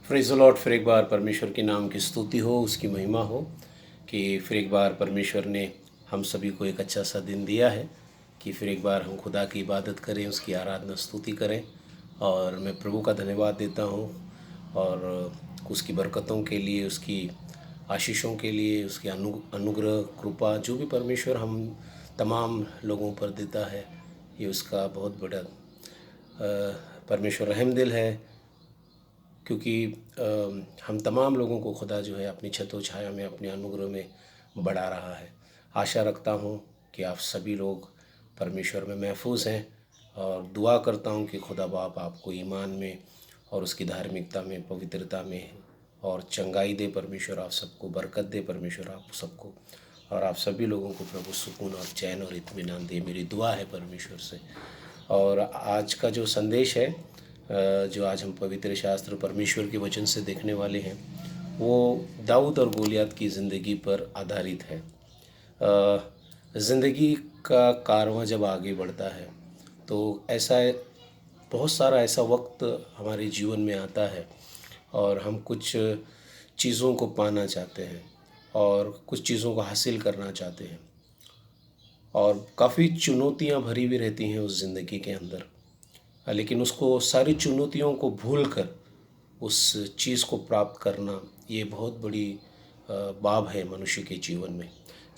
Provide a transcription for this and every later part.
Praise the Lord. फिर एक बार परमेश्वर के नाम की स्तुति हो, उसकी महिमा हो कि फिर एक बार परमेश्वर ने हम सभी को एक अच्छा सा दिन दिया है कि फिर एक बार हम खुदा की इबादत करें, उसकी आराधना स्तुति करें। और मैं प्रभु का धन्यवाद देता हूँ और उसकी बरकतों के लिए, उसकी आशीषों के लिए, उसकी अनुग्रह कृपा जो भी परमेश्वर हम तमाम लोगों पर देता है, ये उसका बहुत बड़ा परमेश्वर रहमदिल है। क्योंकि हम तमाम लोगों को खुदा जो है अपनी छतों छाया में, अपने अनुग्रह में बढ़ा रहा है। आशा रखता हूँ कि आप सभी लोग परमेश्वर में महफूज हैं और दुआ करता हूँ कि खुदा बाप आपको ईमान में और उसकी धार्मिकता में, पवित्रता में और चंगाई दे। परमेश्वर आप सबको बरकत दे, परमेश्वर आप सबको और आप सभी लोगों को प्रभु सुकून और चैन और इत्मीनान दे। मेरी दुआ है परमेश्वर से। और आज का जो संदेश है, जो आज हम पवित्र शास्त्र परमेश्वर के वचन से देखने वाले हैं, वो दाऊद और गोलियत की ज़िंदगी पर आधारित है। ज़िंदगी का कारवां जब आगे बढ़ता है तो बहुत सारा ऐसा वक्त हमारे जीवन में आता है और हम कुछ चीज़ों को पाना चाहते हैं और कुछ चीज़ों को हासिल करना चाहते हैं और काफ़ी चुनौतियां भरी भी रहती हैं उस ज़िंदगी के अंदर। लेकिन उसको सारी चुनौतियों को भूलकर उस चीज़ को प्राप्त करना, ये बहुत बड़ी बाब है मनुष्य के जीवन में।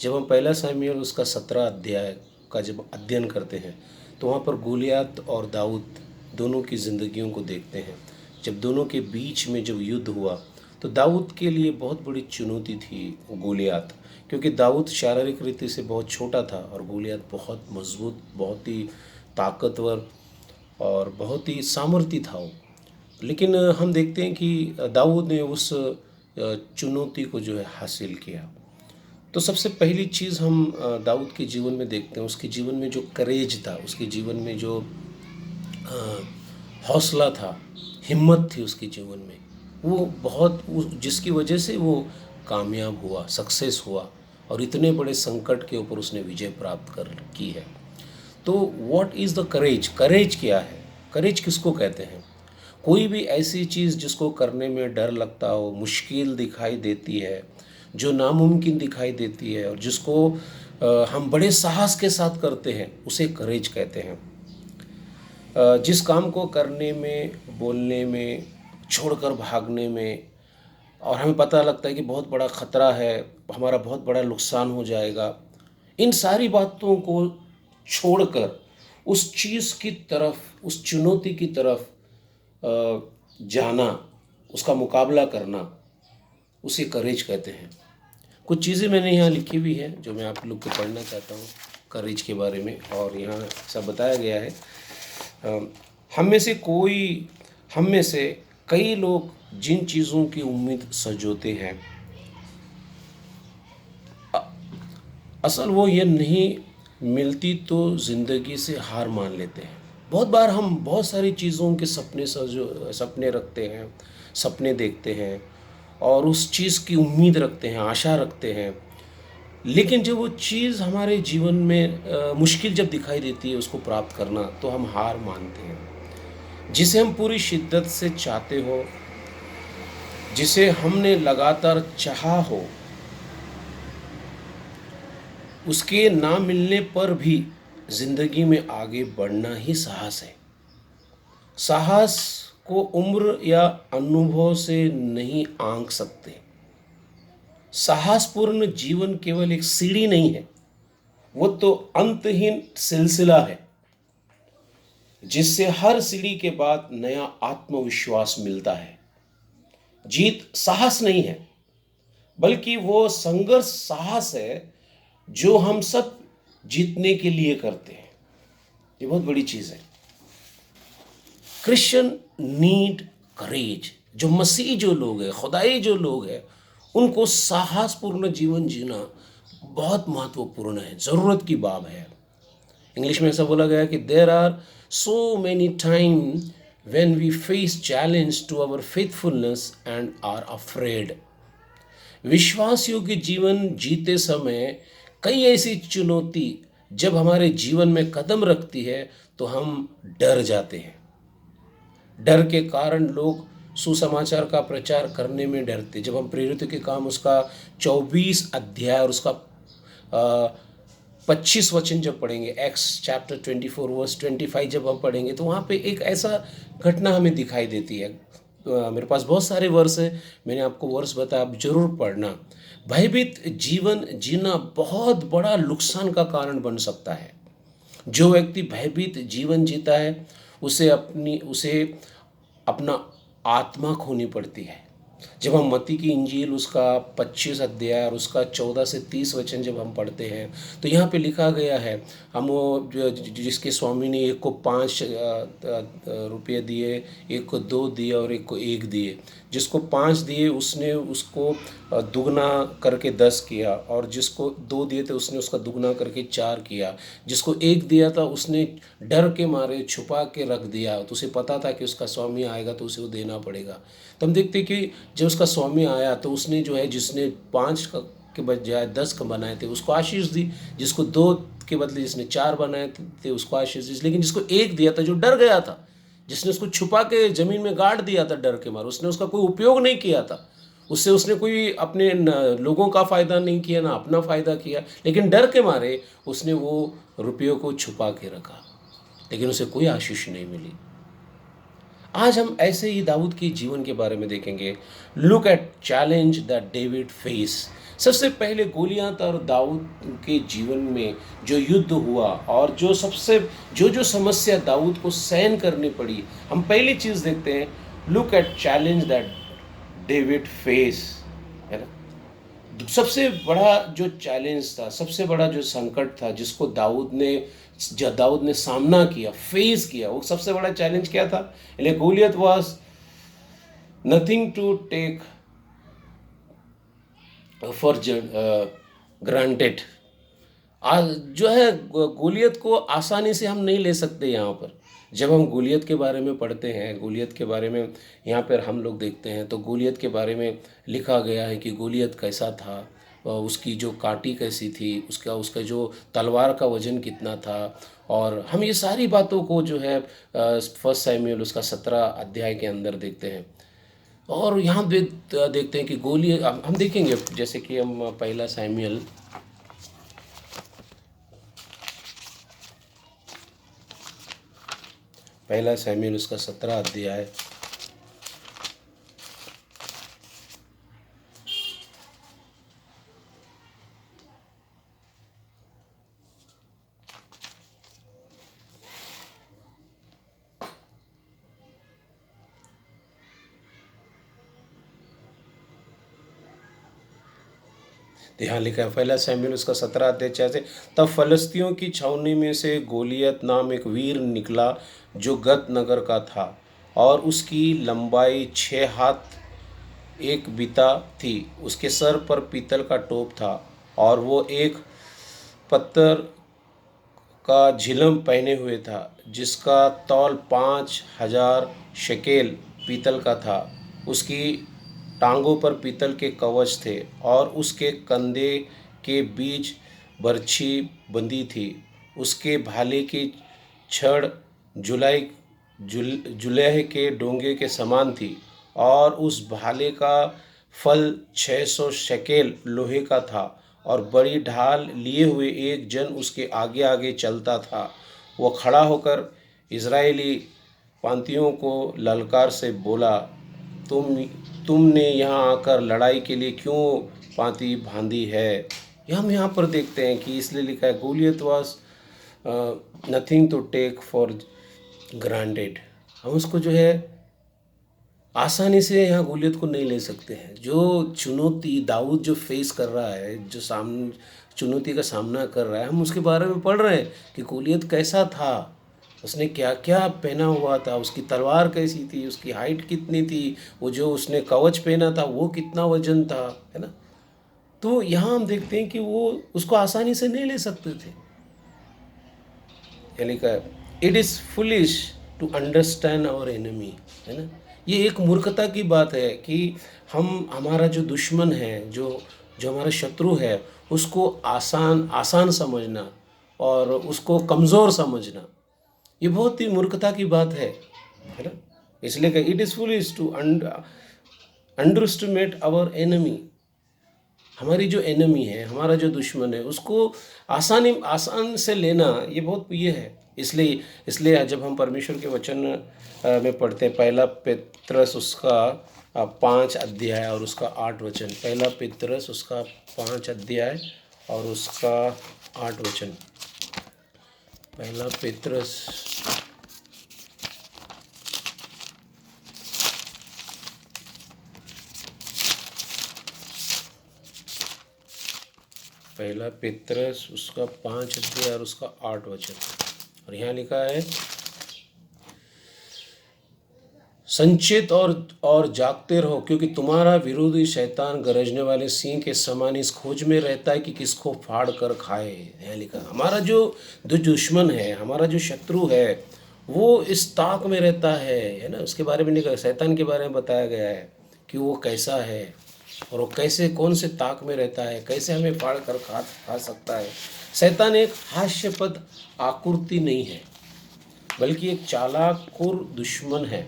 जब हम पहला शामुएल उसका 17 अध्याय का जब अध्ययन करते हैं तो वहाँ पर गोलियत और दाऊद दोनों की ज़िंदगियों को देखते हैं। जब दोनों के बीच में जब युद्ध हुआ तो दाऊद के लिए बहुत बड़ी चुनौती थी गोलियत, क्योंकि दाऊद शारीरिक रीति से बहुत छोटा था और गोलियत बहुत मजबूत, बहुत ही ताकतवर और बहुत ही सामर्थी था वो। लेकिन हम देखते हैं कि दाऊद ने उस चुनौती को जो है हासिल किया। तो सबसे पहली चीज़ हम दाऊद के जीवन में देखते हैं, उसके जीवन में जो करेज था, उसके जीवन में जो हौसला था, हिम्मत थी उसके जीवन में, वो बहुत जिसकी वजह से वो कामयाब हुआ, सक्सेस हुआ और इतने बड़े संकट के ऊपर उसने विजय प्राप्त कर की है। तो व्हाट इज़ द करेज? करेज क्या है? करेज किसको कहते हैं? कोई भी ऐसी चीज़ जिसको करने में डर लगता हो, मुश्किल दिखाई देती है, जो नामुमकिन दिखाई देती है और जिसको हम बड़े साहस के साथ करते हैं, उसे करेज कहते हैं। जिस काम को करने में, बोलने में, छोड़कर भागने में और हमें पता लगता है कि बहुत बड़ा ख़तरा है, हमारा बहुत बड़ा नुकसान हो जाएगा, इन सारी बातों को छोड़कर उस चीज़ की तरफ, उस चुनौती की तरफ जाना, उसका मुकाबला करना, उसे करेज कहते हैं। कुछ चीज़ें मैंने यहाँ लिखी हुई हैं जो मैं आप लोग को पढ़ना चाहता हूँ करेज के बारे में। और यहाँ सब बताया गया है। हम में से कई लोग जिन चीज़ों की उम्मीद सजोते हैं, असल वो ये नहीं मिलती तो ज़िंदगी से हार मान लेते हैं। बहुत बार हम बहुत सारी चीज़ों के सपने रखते हैं, सपने देखते हैं और उस चीज़ की उम्मीद रखते हैं, आशा रखते हैं। लेकिन जब वो चीज़ हमारे जीवन में मुश्किल जब दिखाई देती है उसको प्राप्त करना, तो हम हार मानते हैं। जिसे हम पूरी शिद्दत से चाहते हो, जिसे हमने लगातार चाहा हो, उसके ना मिलने पर भी ज़िंदगी में आगे बढ़ना ही साहस है। साहस को उम्र या अनुभव से नहीं आंक सकते। साहसपूर्ण जीवन केवल एक सीढ़ी नहीं है, वो तो अंतहीन सिलसिला है जिससे हर सीढ़ी के बाद नया आत्मविश्वास मिलता है। जीत साहस नहीं है, बल्कि वो संघर्ष साहस है जो हम सब जीतने के लिए करते हैं। ये बहुत बड़ी चीज़ है। क्रिश्चियन नीड करेज। जो मसीही जो लोग हैं, खुदाई जो लोग हैं, उनको साहसपूर्ण जीवन जीना बहुत महत्वपूर्ण है, ज़रूरत की बात है। इंग्लिश में ऐसा बोला गया है कि there are so many time when we face challenge to our faithfulness and are afraid. विश्वासियों के जीवन जीते समय कई ऐसी चुनौती जब हमारे जीवन में कदम रखती है तो हम डर जाते हैं। डर के कारण लोग सुसमाचार का प्रचार करने में डरते। जब हम प्रेरितों के काम उसका 24 अध्याय और उसका 25 वचन जब पढ़ेंगे, एक्स चैप्टर 24 वर्स 25 जब हम पढ़ेंगे, तो वहाँ पे एक ऐसा घटना हमें दिखाई देती है। मेरे पास बहुत सारे वर्स हैं, मैंने आपको वर्स बताया, आप जरूर पढ़ना। भयभीत जीवन जीना बहुत बड़ा नुकसान का कारण बन सकता है। जो व्यक्ति भयभीत जीवन जीता है उसे अपना आत्मा खोनी पड़ती है। जब हम मत्ती की इंजील उसका 25 अध्याय और उसका 14 से 30 वचन जब हम पढ़ते हैं, तो यहाँ पे लिखा गया है, हम वो जिसके स्वामी ने एक को 5 रुपये दिए, एक को 2 दिए और एक को 1 दिए। जिसको 5 दिए उसने उसको दुगना करके 10 किया, और जिसको 2 दिए थे उसने उसका दुगना करके 4 किया। जिसको 1 दिया था उसने डर के मारे छुपा के रख दिया, तो उसे पता था कि उसका स्वामी आएगा तो उसे वो देना पड़ेगा। तो हम देखते कि जब उसका स्वामी आया तो उसने जो है, जिसने 5 के बजाय 10 का बनाए थे उसको आशीष दी, जिसको 2 के बदले जिसने 4 बनाए थे उसको आशीष दी। लेकिन जिसको 1 दिया था, जो डर गया था, जिसने उसको छुपा के ज़मीन में गाड़ दिया था डर के मारे, उसने उसका कोई उपयोग नहीं किया था, उससे उसने कोई अपने लोगों का फ़ायदा नहीं किया, ना अपना फ़ायदा किया, लेकिन डर के मारे उसने वो रुपयों को छुपा के रखा, लेकिन उसे कोई आशीष नहीं मिली। आज हम ऐसे ही दाऊद के जीवन के बारे में देखेंगे। Look at challenge that David face. सबसे पहले गोलियात और दाऊद के जीवन में जो युद्ध हुआ और जो समस्या दाऊद को सहन करनी पड़ी, हम पहली चीज़ देखते हैं, look at challenge that David face, है ना। सबसे बड़ा जो चैलेंज था, सबसे बड़ा जो संकट था जिसको दाऊद ने सामना किया, फेस किया, वो सबसे बड़ा चैलेंज क्या था? Goliath was nothing to take for granted. जो है गोलियत को आसानी से हम नहीं ले सकते। यहाँ पर जब हम गोलियत के बारे में पढ़ते हैं, गोलियत के बारे में यहाँ पर हम लोग देखते हैं, तो गोलियत के बारे में लिखा गया है कि गोलियत कैसा था, उसकी जो काटी कैसी थी, उसका जो तलवार का वजन कितना था, और हम ये सारी बातों को जो है 1 शमूएल उसका 17 अध्याय के अंदर देखते हैं। और यहाँ देखते हैं कि गोलियत हम देखेंगे, जैसे कि हम 1 शमूएल उसका 17 अध्याय, तो यहाँ लिखा है 1 शमूएल उसका 17 अध्याय 6 से, तब फलस्तियों की छावनी में से गोलियत नाम एक वीर निकला जो गत नगर का था, और उसकी लंबाई 6 हाथ 1 बिता थी। उसके सर पर पीतल का टोप था, और वो एक पत्थर का झिलम पहने हुए था, जिसका तौल 5,000 शेकेल पीतल का था। उसकी टांगों पर पीतल के कवच थे, और उसके कंधे के बीच बरछी बंधी थी। उसके भाले की छड़ जुलह के डोंगे के समान थी, और उस भाले का फल 600 शेकेल लोहे का था, और बड़ी ढाल लिए हुए एक जन उसके आगे आगे चलता था। वो खड़ा होकर इज़राइली पांतियों को ललकार से बोला, तुमने यहाँ आकर लड़ाई के लिए क्यों पांति बांधी है? हम यहाँ पर देखते हैं कि इसलिए लिखा है, Goliath was nothing to take for granted. हम उसको जो है आसानी से यहाँ गोलियत को नहीं ले सकते हैं। जो चुनौती दाऊद जो फेस कर रहा है, जो चुनौती का सामना कर रहा है, हम उसके बारे में पढ़ रहे हैं कि गोलियत कैसा था, उसने क्या क्या पहना हुआ था, उसकी तलवार कैसी थी, उसकी हाइट कितनी थी, वो जो उसने कवच पहना था वो कितना वजन था, है ना। तो यहाँ हम देखते हैं कि वो उसको आसानी से नहीं ले सकते थे। लिखा है, it is foolish to understand our enemy, है ना। ये एक मूर्खता की बात है कि हमारा जो दुश्मन है, जो हमारा शत्रु है, उसको आसान समझना और उसको कमज़ोर समझना, ये बहुत ही मूर्खता की बात है ना। इसलिए कि it is foolish to underestimate our enemy. हमारी जो एनिमी है, हमारा जो दुश्मन है, उसको आसान से लेना ये बहुत ये है। इसलिए इसलिए जब हम परमेश्वर के वचन में पढ़ते हैं, पहला पेत्रस उसका 5 अध्याय और उसका 8 वचन, पहला पेत्रस उसका 5 अध्याय और उसका 8 वचन, पहला पेत्रस पहला पेत्रस उसका 5 अध्याय और उसका 8 वचन, और यहाँ लिखा है, संचित और जागते रहो, क्योंकि तुम्हारा विरोधी शैतान गरजने वाले सिंह के समान इस खोज में रहता है कि किसको फाड़ कर खाए। यहाँ लिखा, हमारा जो दुश्मन है, हमारा जो शत्रु है, वो इस ताक में रहता है ना। उसके बारे में लिखा, शैतान के बारे में बताया गया है कि वो कैसा है और वो कैसे कौन से ताक में रहता है, कैसे हमें फाड़ कर खा सकता है। शैतान एक हास्यास्पद आकृति नहीं है, बल्कि एक चालाकुर दुश्मन है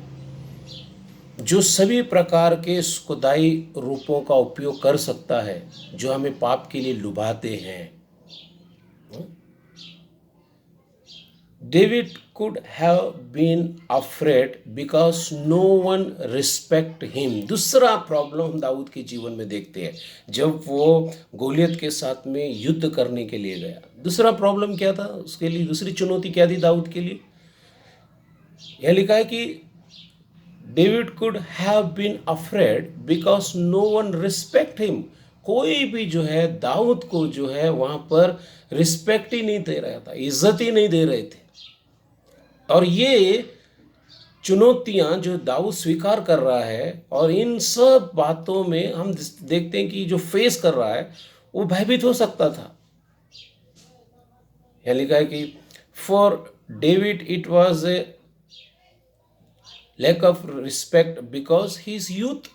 जो सभी प्रकार के खुदाई रूपों का उपयोग कर सकता है, जो हमें पाप के लिए लुभाते हैं। David could have been afraid because no one respect him। दूसरा प्रॉब्लम हम दाऊद के जीवन में देखते हैं, जब वो गोलियत के साथ में युद्ध करने के लिए गया। दूसरा प्रॉब्लम क्या था उसके लिए, दूसरी चुनौती क्या थी दाऊद के लिए? यह लिखा है कि David could have been afraid because no one respect him. कोई भी जो है दाऊद को जो है वहाँ पर रिस्पेक्ट ही नहीं दे रहा था, इज्जत ही नहीं दे रहे थे। और ये चुनौतियाँ जो दाऊद स्वीकार कर रहा है, और इन सब बातों में हम देखते हैं कि जो फेस कर रहा है वो भयभीत हो सकता था। यह लिखा है कि for David it was a lack of respect because he is youth.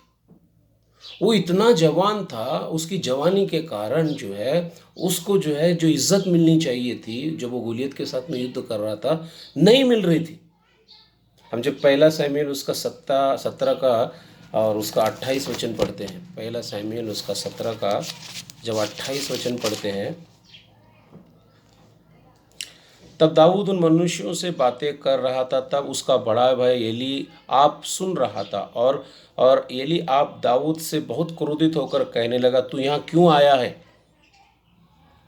वो इतना जवान था, उसकी जवानी के कारण जो है उसको जो है जो इज्जत मिलनी चाहिए थी, जब वो गोलियत के साथ में युद्ध कर रहा था, नहीं मिल रही थी। हम जब पहला शमूएल उसका 17 का और उसका 28 वचन पढ़ते हैं, पहला शमूएल उसका 17 का जब 28 वचन पढ़ते हैं, तब दाऊद उन मनुष्यों से बातें कर रहा था। तब उसका बड़ा भाई एली आप सुन रहा था, और एली आप दाऊद से बहुत क्रोधित होकर कहने लगा, तू यहाँ क्यों आया है?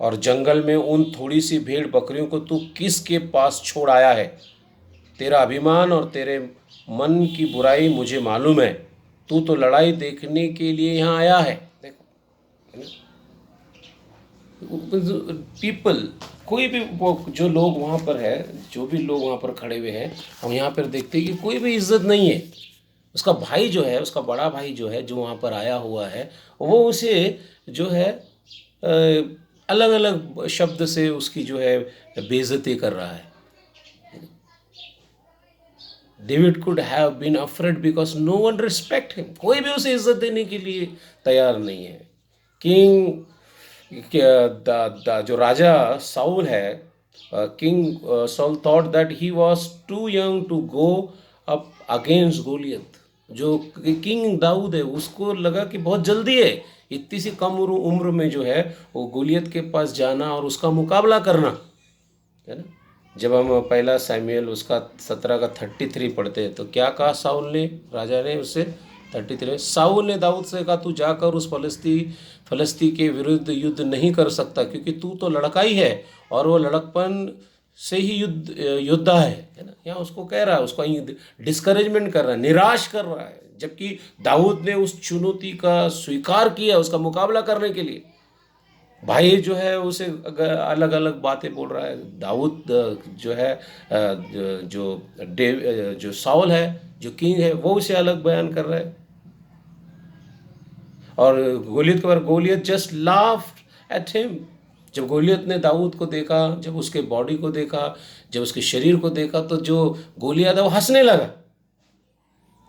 और जंगल में उन थोड़ी सी भेड़ बकरियों को तू किसके पास छोड़ आया है? तेरा अभिमान और तेरे मन की बुराई मुझे मालूम है। तू तो लड़ाई देखने के लिए यहाँ आया है। देखो, पीपल, कोई भी जो लोग वहाँ पर है, जो भी लोग वहाँ पर खड़े हुए हैं, हम यहाँ पर देखते हैं कि कोई भी इज्जत नहीं है। उसका भाई जो है, उसका बड़ा भाई जो है, जो वहाँ पर आया हुआ है, वो उसे जो है अलग अलग शब्द से उसकी जो है बेइज्जती कर रहा है। David could have been afraid because no one respect him. कोई भी उसे इज्जत देने के लिए तैयार नहीं है। किंग जो राजा साउल है, king Saul thought that he was too young to go up against Goliath. जो किंग दाऊद है उसको लगा कि बहुत जल्दी है, इतनी सी कम उम्र में जो है वो गोलियत के पास जाना और उसका मुकाबला करना, है ना। जब हम पहला शमूएल उसका 17 का 33 पढ़ते हैं, तो क्या कहा साउल ने, राजा ने उससे 33, साउल ने दाऊद से कहा, तू जाकर उस फलस्ती के विरुद्ध युद्ध नहीं कर सकता, क्योंकि तू तो लड़का ही है और वो लड़कपन से ही योद्धा है ना। यहाँ उसको कह रहा है, उसको डिस्करेजमेंट कर रहा है, निराश कर रहा है, जबकि दाऊद ने उस चुनौती का स्वीकार किया उसका मुकाबला करने के लिए। भाई जो है उसे अलग अलग बातें बोल रहा है। दाऊद जो है जो साउल है, जो किंग है, वो उसे अलग बयान कर रहा है। और गोलियत के बारे, Goliath just laughed at him. जब गोलियत ने दाऊद को देखा, जब उसके बॉडी को देखा, जब उसके शरीर को देखा, तो जो गोलियत है वो हंसने लगा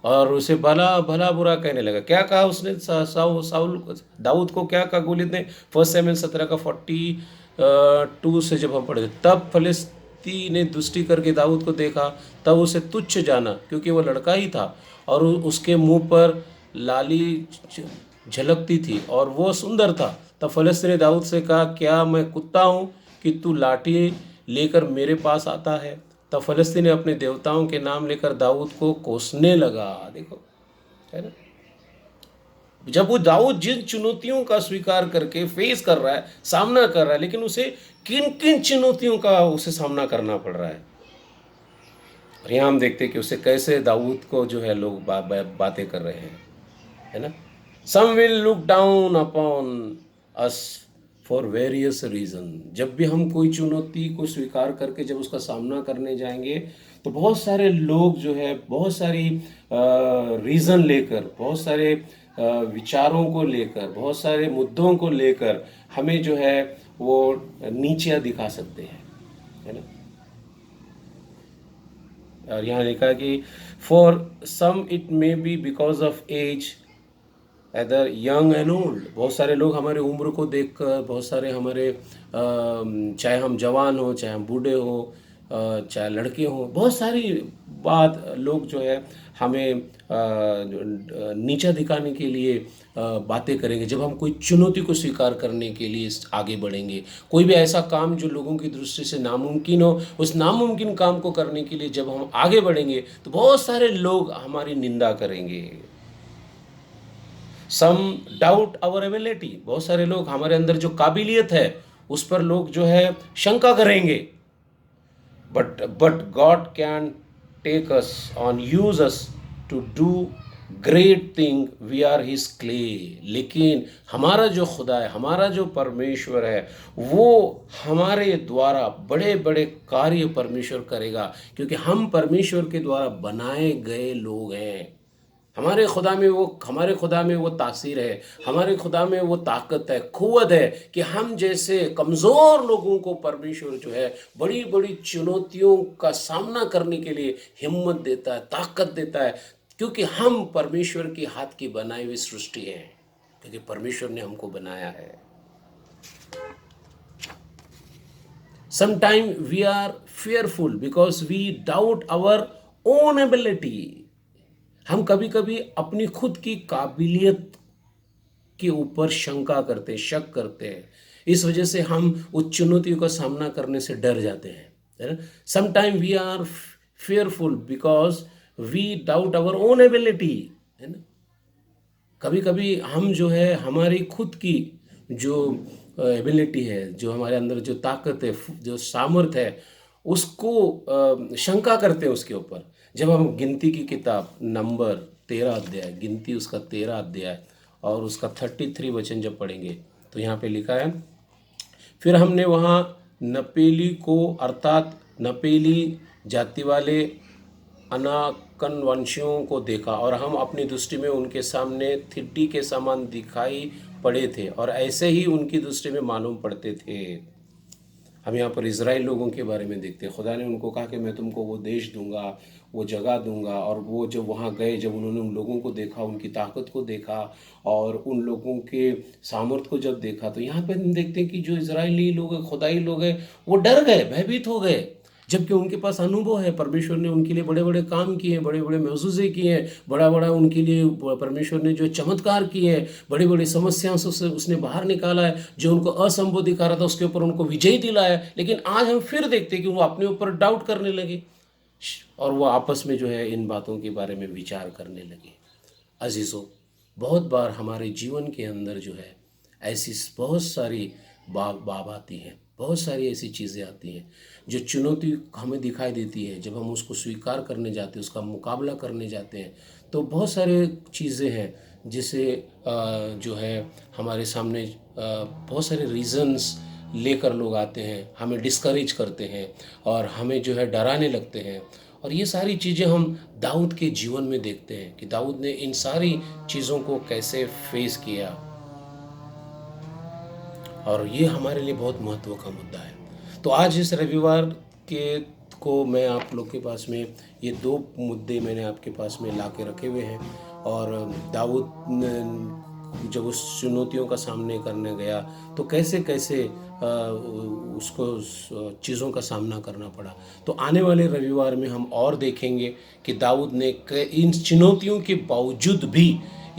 और उसे भला भला बुरा कहने लगा। क्या कहा उसने साउल दाऊद को, क्या कहा गोलियत ने? 1 शमूएल 17 का 42 से जब हम पढ़े, तब व्यक्ति ने दृष्टि करके दाऊद को देखा तब उसे तुच्छ जाना, क्योंकि वो लड़का ही था और उसके मुंह पर लाली झलकती थी और वो सुंदर था। तब फलिस्ती ने दाऊद से कहा, क्या मैं कुत्ता हूँ कि तू लाठी लेकर मेरे पास आता है? तब फलिस्ती ने अपने देवताओं के नाम लेकर दाऊद को कोसने लगा। देखो, है ना, जब वो दाऊद जिन चुनौतियों का स्वीकार करके फेस कर रहा है, सामना कर रहा है, लेकिन उसे किन किन चुनौतियों का उसे सामना करना पड़ रहा है। और यहाँ हम देखते हैं कि उसे कैसे दाऊद को जो है लोग बातें कर रहे हैं, है ना। Some will look down upon us for various reason. जब भी हम कोई चुनौती को स्वीकार करके जब उसका सामना करने जाएंगे तो बहुत सारे लोग जो है बहुत सारी रीज़न लेकर, बहुत सारे विचारों को लेकर, बहुत सारे मुद्दों को लेकर हमें जो है वो नीचा दिखा सकते हैं, है ना। और यहाँ लिखा कि for some it may be because of age either young and old. बहुत सारे लोग हमारे उम्र को देखकर, बहुत सारे हमारे चाहे हम जवान हो, चाहे हम बूढ़े हो, चाहे लड़के हो, बहुत सारी बात लोग जो है हमें नीचा दिखाने के लिए बातें करेंगे। जब हम कोई चुनौती को स्वीकार करने के लिए आगे बढ़ेंगे, कोई भी ऐसा काम जो लोगों की दृष्टि से नामुमकिन हो, उस नामुमकिन काम को करने के लिए जब हम आगे बढ़ेंगे तो बहुत सारे लोग हमारी निंदा करेंगे। Some doubt our ability. बहुत सारे लोग हमारे अंदर जो काबिलियत है उस पर लोग जो है शंका करेंगे। But God can take us on, use us to do great thing, we are his clay. लेकिन हमारा जो खुदा है, हमारा जो परमेश्वर है, वो हमारे द्वारा बड़े बड़े कार्य परमेश्वर करेगा, क्योंकि हम परमेश्वर के द्वारा बनाए गए लोग हैं। हमारे खुदा में वो तासीर है, हमारे खुदा में वो ताकत है, क़ुव्वत है कि हम जैसे कमज़ोर लोगों को परमेश्वर जो है बड़ी बड़ी चुनौतियों का सामना करने के लिए हिम्मत देता है, ताकत देता है, क्योंकि हम परमेश्वर के हाथ की बनाई हुई सृष्टि हैं, क्योंकि परमेश्वर ने हमको बनाया है। Sometimes we are fearful because we doubt our own ability. हम कभी कभी अपनी खुद की काबिलियत के ऊपर शंका करते हैं, शक करते हैं। इस वजह से हम उस चुनौतियों का सामना करने से डर जाते हैं, है ना। Sometime we are fearful because we doubt our own ability, है ना। कभी कभी हम जो है हमारी खुद की जो एबिलिटी है, जो हमारे अंदर जो ताकत है, जो सामर्थ्य है, उसको शंका करते हैं उसके ऊपर। जब हम गिनती की किताब नंबर 13 अध्याय, गिनती उसका 13 अध्याय और उसका 33 वचन जब पढ़ेंगे तो यहाँ पे लिखा है, फिर हमने वहाँ नपेली को अर्थात नपेली जाति वाले अनाकन वंशियों को देखा और हम अपनी दृष्टि में उनके सामने थिड्डी के समान दिखाई पड़े थे और ऐसे ही उनकी दृष्टि में मालूम पड़ते थे। हम यहाँ पर इज़राइल लोगों के बारे में देखते हैं। खुदा ने उनको कहा कि मैं तुमको वो देश दूंगा, वो जगह दूंगा, और वो जब वहाँ गए, जब उन्होंने उन लोगों को देखा, उनकी ताकत को देखा और उन लोगों के सामर्थ्य को जब देखा, तो यहाँ पे हम देखते हैं कि जो इज़राइली लोग हैं, खुदाई लोग हैं, वो डर गए, भयभीत हो गए, जबकि उनके पास अनुभव है। परमेश्वर ने उनके लिए बड़े बड़े काम किए हैं, बड़े बड़े मौजूज़े किए हैं, बड़ा बड़ा उनके लिए परमेश्वर ने जो चमत्कार किए हैं, बड़ी बड़ी समस्याओं से उसने बाहर निकाला है, जो उनको असंभव दिखा रहा था उसके ऊपर उनको विजय दिलाया। लेकिन आज हम फिर देखते हैं कि वो अपने ऊपर डाउट करने लगे और वो आपस में जो है इन बातों के बारे में विचार करने लगे। अजीज़ों, बहुत बार हमारे जीवन के अंदर जो है ऐसी बहुत सारी बाब आती हैं, बहुत सारी ऐसी चीज़ें आती हैं जो चुनौती हमें दिखाई देती है। जब हम उसको स्वीकार करने जाते हैं, उसका मुकाबला करने जाते हैं, तो बहुत सारे चीज़ें हैं जिसे जो है हमारे सामने बहुत सारे रीज़न्स लेकर लोग आते हैं, हमें डिस्करेज करते हैं और हमें जो है डराने लगते हैं। और ये सारी चीज़ें हम दाऊद के जीवन में देखते हैं कि दाऊद ने इन सारी चीज़ों को कैसे फेस किया, और ये हमारे लिए बहुत महत्व का मुद्दा है। तो आज इस रविवार के को मैं आप लोग के पास में ये दो मुद्दे मैंने आपके पास में ला के रखे हुए हैं। और दाऊद जब उस चुनौतियों का सामने करने गया तो कैसे कैसे उसको चीज़ों का सामना करना पड़ा। तो आने वाले रविवार में हम और देखेंगे कि दाऊद ने इन चुनौतियों के बावजूद भी,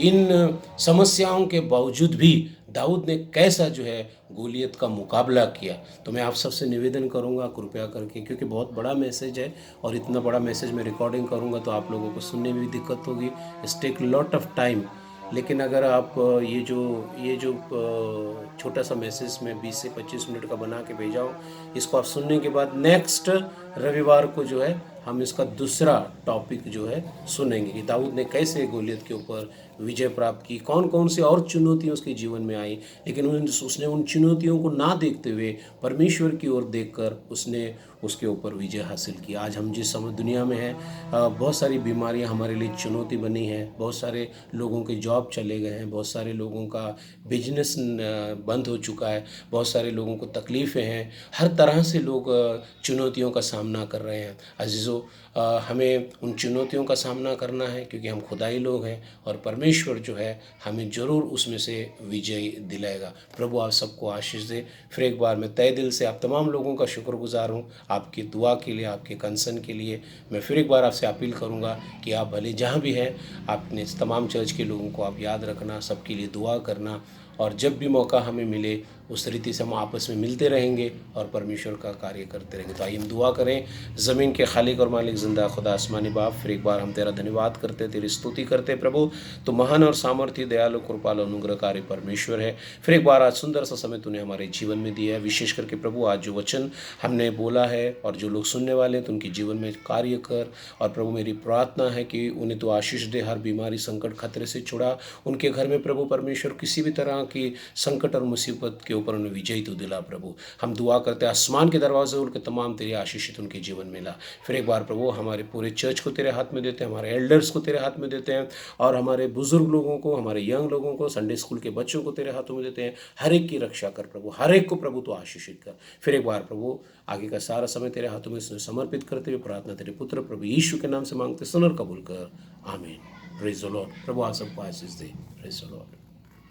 इन समस्याओं के बावजूद भी दाऊद ने कैसा जो है गोलियत का मुकाबला किया। तो मैं आप सबसे निवेदन करूंगा कृपया करके, क्योंकि बहुत बड़ा मैसेज है और इतना बड़ा मैसेज मैं रिकॉर्डिंग करूंगा तो आप लोगों को सुनने में भी दिक्कत होगी। It's take lot of time. लेकिन अगर आप ये जो छोटा सा मैसेज मैं 20 से 25 मिनट का बना के भेजा हूँ, इसको आप सुनने के बाद नेक्स्ट रविवार को जो है हम इसका दूसरा टॉपिक जो है सुनेंगे कि दाऊद ने कैसे गोलियत के ऊपर विजय प्राप्त की, कौन कौन सी और चुनौतियाँ उसके जीवन में आई, लेकिन उसने उन चुनौतियों को ना देखते हुए परमेश्वर की ओर देखकर उसने उसके ऊपर विजय हासिल की। आज हम जिस समय दुनिया में हैं, बहुत सारी बीमारियां हमारे लिए चुनौती बनी है, बहुत सारे लोगों के जॉब चले गए हैं, बहुत सारे लोगों का बिजनेस बंद हो चुका है, बहुत सारे लोगों को तकलीफ़ें हैं, हर तरह से लोग चुनौतियों का सामना कर रहे हैं। अजीज़ों, हमें उन चुनौतियों का सामना करना है क्योंकि हम खुदाई लोग हैं और परमेश्वर जो है हमें ज़रूर उसमें से विजय दिलाएगा। प्रभु आप सबको आशीष दे। फिर एक बार मैं तहे दिल से आप तमाम लोगों का शुक्रगुजार हूँ आपकी दुआ के लिए, आपके कंसर्न के लिए। मैं फिर एक बार आपसे अपील करूँगा कि आप भले जहाँ भी हैं, आपने तमाम चर्च के लोगों को आप याद रखना, सबके लिए दुआ करना, और जब भी मौका हमें मिले उस रीति से हम आपस में मिलते रहेंगे और परमेश्वर का कार्य करते रहेंगे। तो आइए हम दुआ करें। ज़मीन के खालिक और मालिक ज़िंदा खुदा आसमानी बाप, फिर एक बार हम तेरा धन्यवाद करते, तेरी स्तुति करते प्रभु। तो महान और सामर्थी, दयालु, कृपालु, अनुग्रहकारी परमेश्वर है। फिर एक बार आज सुंदर सा समय तूने हमारे जीवन में दिया है। विशेष करके प्रभु आज जो वचन हमने बोला है और जो लोग सुनने वाले हैं तो उनके जीवन में कार्य कर। और प्रभु मेरी प्रार्थना है कि उन्हें तो आशीष दे, हर बीमारी, संकट, खतरे से छुड़ा। उनके घर में प्रभु परमेश्वर किसी भी तरह की संकट और मुसीबत के ऊपर उन्हें विजयी तो दिला प्रभु। हम दुआ करते हैं आसमान के दरवाजे खोल के तमाम तेरी आशीषित उनके जीवन में ला। फिर एक बार प्रभु हमारे पूरे चर्च को तेरे हाथ में देते हैं, हमारे एल्डर्स को तेरे हाथ में देते हैं, और हमारे बुजुर्ग लोगों को, हमारे यंग लोगों को, संडे स्कूल के बच्चों को तेरे हाथों में देते हैं। हर एक की रक्षा कर प्रभु, हर एक को प्रभु तो आशीषित कर। फिर एक बार प्रभु आगे का सारा समय तेरे हाथों में समर्पित करते हुए प्रार्थना तेरे पुत्र प्रभु यीशु के नाम से मांगते, सुन और कबूल कर। आमीन। Praise the Lord. प्रभु आप सबको आशीष दे। Praise the Lord.